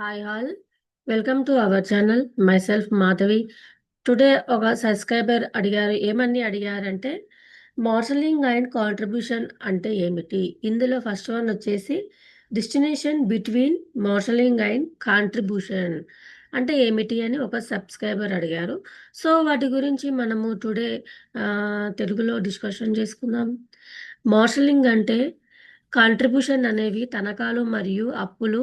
Hi all, welcome to our channel. My self Madhavi. Today ఒక subscriber అడిగారంటే marshalling and contribution అంటే ఏమిటి? ఇందులో first one వచ్చేసి destination between marshalling and contribution అంటే ఏమిటి అని ఒక సబ్స్క్రైబర్ అడిగారు. సో వాటి గురించి మనము టుడే తెలుగులో డిస్కషన్ చేసుకుందాం. మార్షలింగ్ అంటే కాంట్రిబ్యూషన్ అనేవి తనఖాలు మరియు అప్పులు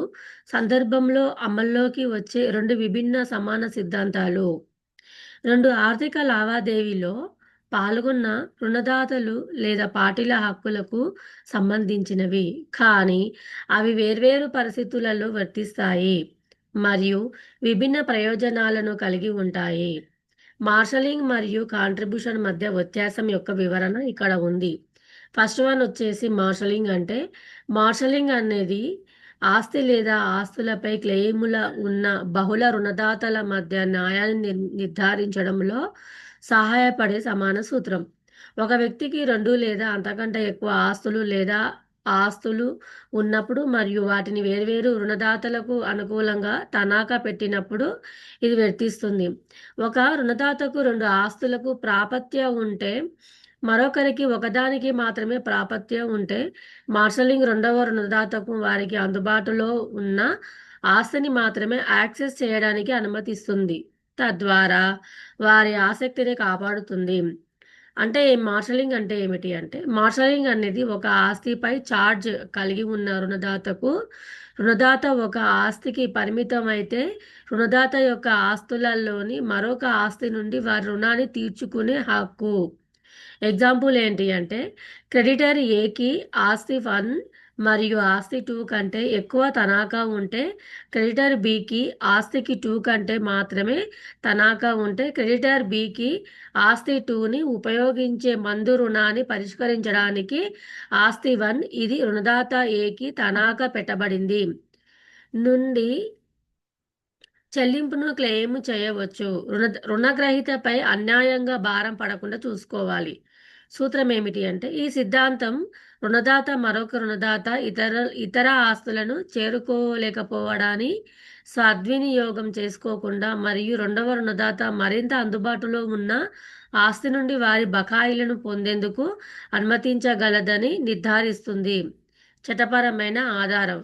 సందర్భంలో అమల్లోకి వచ్చే రెండు విభిన్న సమాన సిద్ధాంతాలు. రెండు ఆర్థిక లావాదేవీలో పాల్గొన్న రుణదాతలు లేదా పార్టీల హక్కులకు సంబంధించినవి, కానీ అవి వేర్వేరు పరిస్థితులలో వర్తిస్తాయి మరియు విభిన్న ప్రయోజనాలను కలిగి ఉంటాయి. మార్షలింగ్ మరియు కాంట్రిబ్యూషన్ మధ్య వ్యత్యాసం యొక్క వివరణ ఇక్కడ ఉంది. ఫస్ట్ వన్ వచ్చేసి మార్షలింగ్ అనేది ఆస్తి లేదా ఆస్తులపై క్లెయిముల ఉన్న బహుళ రుణదాతల మధ్య న్యాయాన్ని నిర్ధారించడంలో సహాయపడే సమాన సూత్రం. ఒక వ్యక్తికి రెండు లేదా అంతకంటే ఎక్కువ ఆస్తులు లేదా ఆస్తులు ఉన్నప్పుడు మరియు వాటిని వేర్వేరు రుణదాతలకు అనుకూలంగా తనఖా పెట్టినప్పుడు ఇది వర్తిస్తుంది. ఒక రుణదాతకు రెండు ఆస్తులకు ప్రాప్యత ఉంటే మరొకరికి ఒకదానికి మాత్రమే ప్రాప్యత ఉంటే మార్షలింగ్ రెండవ రుణదాతకు వారికి అందుబాటులో ఉన్న ఆస్తిని మాత్రమే యాక్సెస్ చేయడానికి అనుమతిస్తుంది, తద్వారా వారి ఆసక్తిని కాపాడుతుంది. అంటే మార్షలింగ్ అంటే ఏమిటి అంటే, మార్షలింగ్ అనేది ఒక ఆస్తిపై ఛార్జ్ కలిగి ఉన్న రుణదాత ఒక ఆస్తికి పరిమితమైతే రుణదాత యొక్క ఆస్తులలోని మరొక ఆస్తి నుండి వారి రుణాన్ని తీర్చుకునే హక్కు. ఎగ్జాంపుల్ ఏంటి అంటే, క్రెడిటర్ ఏకి ఆస్తి 1 మరియు ఆస్తి 2 కంటే ఎక్కువ తనఖా ఉంటే, క్రెడిటర్ బికి ఆస్తికి 2 కంటే మాత్రమే తనఖా ఉంటే, క్రెడిటర్ బికి ఆస్తి 2ని ఉపయోగించే మందు రుణాన్ని పరిష్కరించడానికి ఆస్తి 1 ఇది రుణదాత ఏకి తనఖా పెట్టబడింది నుండి చెల్లింపును క్లెయిమ్ చేయవచ్చు. రుణగ్రహీతపై అన్యాయంగా భారం పడకుండా చూసుకోవాలి. సూత్రం ఏమిటి అంటే, ఈ సిద్ధాంతం రుణదాత మరొక రుణదాత ఇతర ఆస్తులను చేరుకోలేకపోవడాన్ని సద్వినియోగం చేసుకోకుండా మరియు రెండవ రుణదాత మరింత అందుబాటులో ఉన్న ఆస్తి నుండి వారి బకాయిలను పొందేందుకు అనుమతించగలదని నిర్ధారిస్తుంది. చట్టపరమైన ఆధారం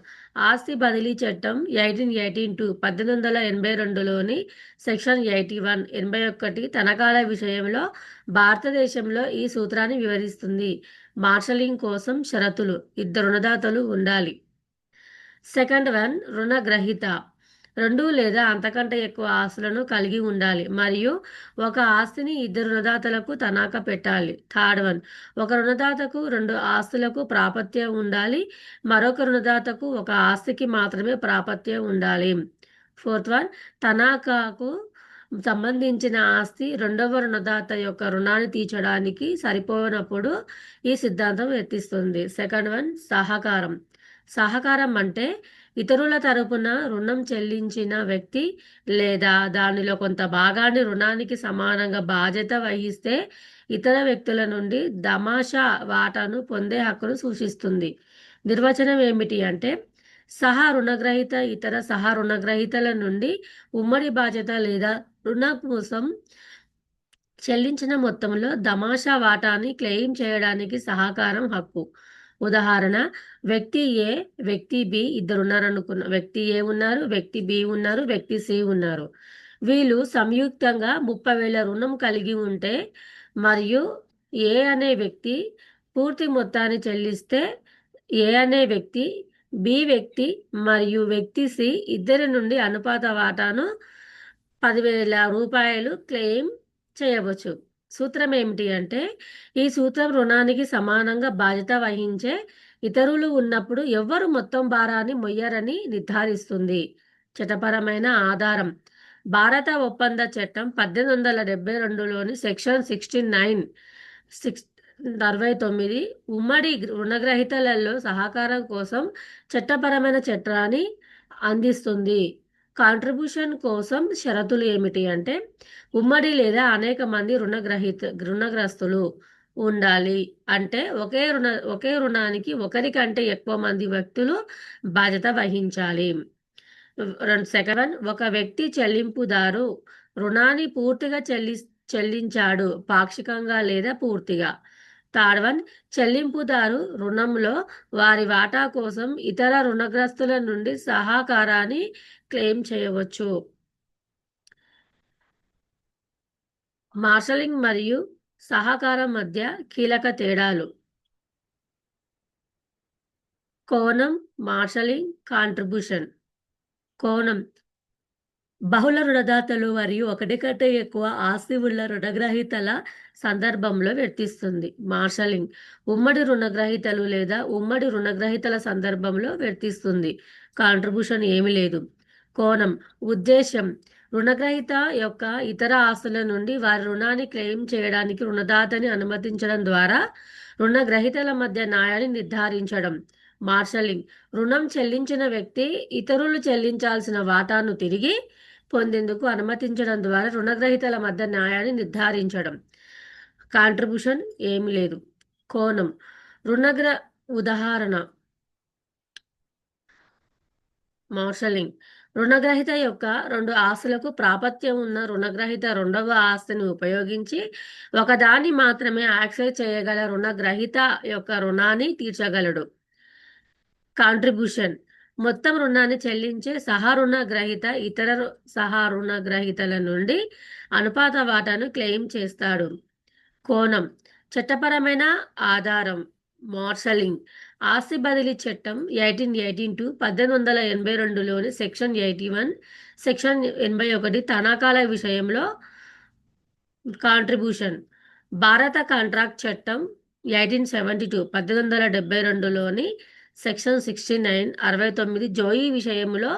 ఆస్తి బదిలీ చట్టం 1882లోని సెక్షన్ 81 తనఖాల విషయంలో భారతదేశంలో ఈ సూత్రాన్ని వివరిస్తుంది. మార్షలింగ్ కోసం షరతులు: ఇద్దరు రుణదాతలు ఉండాలి. సెకండ్ వన్, రుణగ్రహీత రెండు లేదా అంతకంటే ఎక్కువ ఆస్తులను కలిగి ఉండాలి మరియు ఒక ఆస్తిని ఇద్దరు రుణదాతలకు తనఖా పెట్టాలి. థర్డ్ వన్, ఒక రుణదాతకు రెండు ఆస్తులకు ప్రాప్యత ఉండాలి, మరొక రుణదాతకు ఒక ఆస్తికి మాత్రమే ప్రాప్యత ఉండాలి. ఫోర్త్ వన్, తనఖాకు సంబంధించిన ఆస్తి రెండవ రుణదాత యొక్క రుణాన్ని తీర్చడానికి సరిపోనప్పుడు ఈ సిద్ధాంతం వర్తిస్తుంది. సెకండ్ వన్, సహకారం అంటే ఇతరుల తరపున రుణం చెల్లించిన వ్యక్తి లేదా దానిలో కొంత భాగాన్ని రుణానికి సమానంగా బాధ్యత వహిస్తే ఇతర వ్యక్తుల నుండి తమాషా వాటాను పొందే హక్కును సూచిస్తుంది. నిర్వచనం ఏమిటి అంటే, రుణగ్రహీత ఇతర రుణగ్రహీతల నుండి ఉమ్మడి బాధ్యత లేదా రుణం కోసం చెల్లించిన మొత్తంలో తమాషా వాటాని క్లెయిమ్ చేయడానికి సహకారం హక్కు. ఉదాహరణ, వ్యక్తి ఏ, వ్యక్తి బి ఇద్దరు ఉన్నారనుకున్న. వ్యక్తి ఏ ఉన్నారు, వ్యక్తి బి ఉన్నారు, వ్యక్తి సి ఉన్నారు. వీళ్ళు సంయుక్తంగా 30,000 రుణం కలిగి ఉంటే మరియు ఏ అనే వ్యక్తి పూర్తి మొత్తాన్ని చెల్లిస్తే ఏ అనే వ్యక్తి, బి వ్యక్తి మరియు వ్యక్తి సి ఇద్దరి నుండి అనుపాత వాటాను 10,000 రూపాయలు క్లెయిమ్ చేయవచ్చు. సూత్రం ఏమిటి అంటే, ఈ సూత్రం రుణానికి సమానంగా బాధ్యత వహించే ఇతరులు ఉన్నప్పుడు ఎవ్వరు మొత్తం భారాన్ని మొయ్యరని నిర్ధారిస్తుంది. చట్టపరమైన ఆధారం భారత ఒప్పంద చట్టం 1872లోని సెక్షన్ 69 ఉమ్మడి రుణగ్రహీతలలో సహకారం కోసం చట్టపరమైన చట్టాన్ని అందిస్తుంది. కాంట్రిబ్యూషన్ కోసం షరతులు ఏమిటి అంటే, ఉమ్మడి లేదా అనేక మంది రుణగ్రస్తులు ఉండాలి. అంటే ఒకే రుణానికి ఒకరి కంటే ఎక్కువ మంది వ్యక్తులు బాధ్యత వహించాలి. సెకండ్ వన్, ఒక వ్యక్తి చెల్లింపుదారు రుణాన్ని పూర్తిగా చెల్లించాడు పాక్షికంగా లేదా పూర్తిగా. థర్డ్ వన్, చెల్లింపుదారు రుణంలో వారి వాటా కోసం ఇతర రుణగ్రస్తుల నుండి సహకారాన్ని క్లెయిమ్ చేయవచ్చు. మార్షలింగ్ మరియు సహకారం మధ్య కీలక తేడాలు. కోణం, మార్షలింగ్, కాంట్రిబ్యూషన్. కోణం, బహుళ రుణదాతలు మరియు ఒకటి కంటే ఎక్కువ ఆస్తి ఉన్న రుణగ్రహీతల సందర్భంలో వర్తిస్తుంది. మార్షలింగ్, ఉమ్మడి రుణగ్రహీతలు లేదా ఉమ్మడి రుణగ్రహీతల సందర్భంలో వర్తిస్తుంది. కాంట్రిబ్యూషన్ ఏమీ లేదు. కోణం, ఉద్దేశం, రుణగ్రహీత యొక్క ఇతర ఆస్తుల నుండి వారి రుణాన్ని క్లెయిమ్ చేయడానికి రుణదాతని అనుమతించడం ద్వారా రుణగ్రహీతల మధ్య న్యాయాన్ని నిర్ధారించడం. మార్షలింగ్, రుణం చెల్లించిన వ్యక్తి ఇతరులు చెల్లించాల్సిన వాటాను తిరిగి పొందేందుకు అనుమతించడం ద్వారా రుణగ్రహీతల మధ్య న్యాయాన్ని నిర్ధారించడం. కాంట్రిబ్యూషన్ ఏమీ లేదు. కోణం, రుణగ్ర ఉదాహరణ మార్షలింగ్, రుణగ్రహీత యొక్క రెండు ఆస్తులకు ప్రాపత్యం ఉన్న రుణగ్రహీత రెండవ ఆస్తిని ఉపయోగించి ఒకదాన్ని మాత్రమే యాక్సెస్ చేయగల రుణగ్రహీత యొక్క రుణాన్ని తీర్చగలడు. కాంట్రిబ్యూషన్, మొత్తం రుణాన్ని చెల్లించే సహరుణ గ్రహీత ఇతర సహరుణ గ్రహీతల నుండి అనుపాత వాటాను క్లెయిమ్ చేస్తాడు. కోణం, చట్టపరమైన ఆధారం. మార్షలింగ్, ఆస్తి బదిలీ చట్టం 1882 1882లోని సెక్షన్ 81 సెక్షన్ 81 తనఖాల విషయంలో. కాంట్రిబ్యూషన్, భారత కాంట్రాక్ట్ చట్టం 1872 1872లోని సెక్షన్ 69 69 జోయి విషయంలో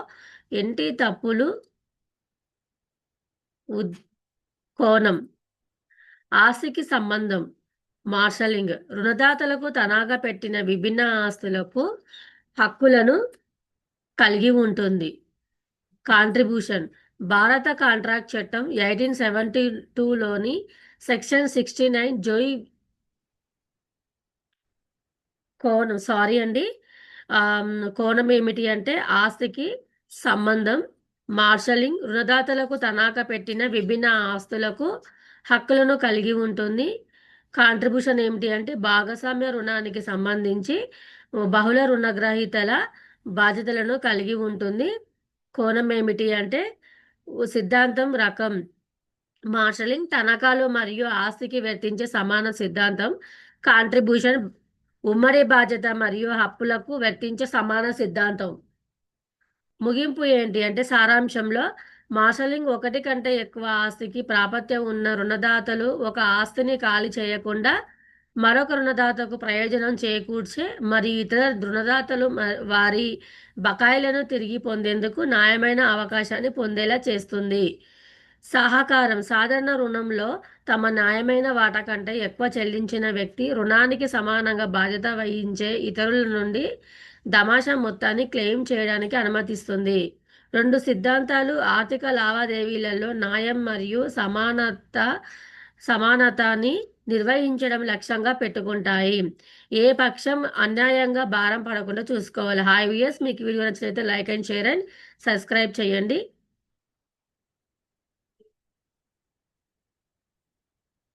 ఎంటి తప్పులు. కోణం, ఆస్తికి సంబంధం. మార్షలింగ్, రుణదాతలకు తనఖా పెట్టిన విభిన్న ఆస్తులకు హక్కులను కలిగి ఉంటుంది. కాంట్రిబ్యూషన్, భారత కాంట్రాక్ట్ చట్టం 1872లోని సెక్షన్ 69 జోయి. కోణం సారీ అండి కోణం ఏమిటి అంటే ఆస్తికి సంబంధం. మార్షలింగ్, రుణదాతలకు తనఖా పెట్టిన విభిన్న ఆస్తులకు హక్కులను కలిగి ఉంటుంది. కాంట్రిబ్యూషన్ ఏమిటి అంటే భాగస్వామ్య రుణానికి సంబంధించి బహుళ రుణగ్రహీతల బాధ్యతలను కలిగి ఉంటుంది. కోణం ఏమిటి అంటే సిద్ధాంతం రకం. మార్షలింగ్, తనఖాలు మరియు ఆస్తికి వర్తించే సమాన సిద్ధాంతం. కాంట్రిబ్యూషన్, ఉమ్మడి బాధ్యత మరియు హక్కులకు వర్తించే సమాన సిద్ధాంతం. ముగింపు ఏంటి అంటే సారాంశంలో మార్షలింగ్ ఒకటి కంటే ఎక్కువ ఆస్తికి ప్రాపత్యం ఉన్న రుణదాతలు ఒక ఆస్తిని ఖాళీ చేయకుండా మరొక రుణదాతకు ప్రయోజనం చేకూర్చే మరియు ఇతర రుణదాతలు వారి బకాయిలను తిరిగి పొందేందుకు న్యాయమైన అవకాశాన్ని పొందేలా చేస్తుంది. సహకారం, సాధారణ రుణంలో తమ న్యాయమైన వాటా కంటే ఎక్కువ చెల్లించిన వ్యక్తి రుణానికి సమానంగా బాధ్యత వహించే ఇతరుల నుండి దమాషా మొత్తాన్ని క్లెయిమ్ చేయడానికి అనుమతిస్తుంది. రెండు సిద్ధాంతాలు ఆర్థిక లావాదేవీలలో న్యాయం మరియు సమానతని నిర్వహించడం లక్ష్యంగా పెట్టుకుంటాయి. ఏ పక్షం అన్యాయంగా భారం పడకుండా చూసుకోవాలి. హాయ్ వ్యూయర్స్, మీకు వీడియో నచ్చినట్లయితే like and share and subscribe చేయండి.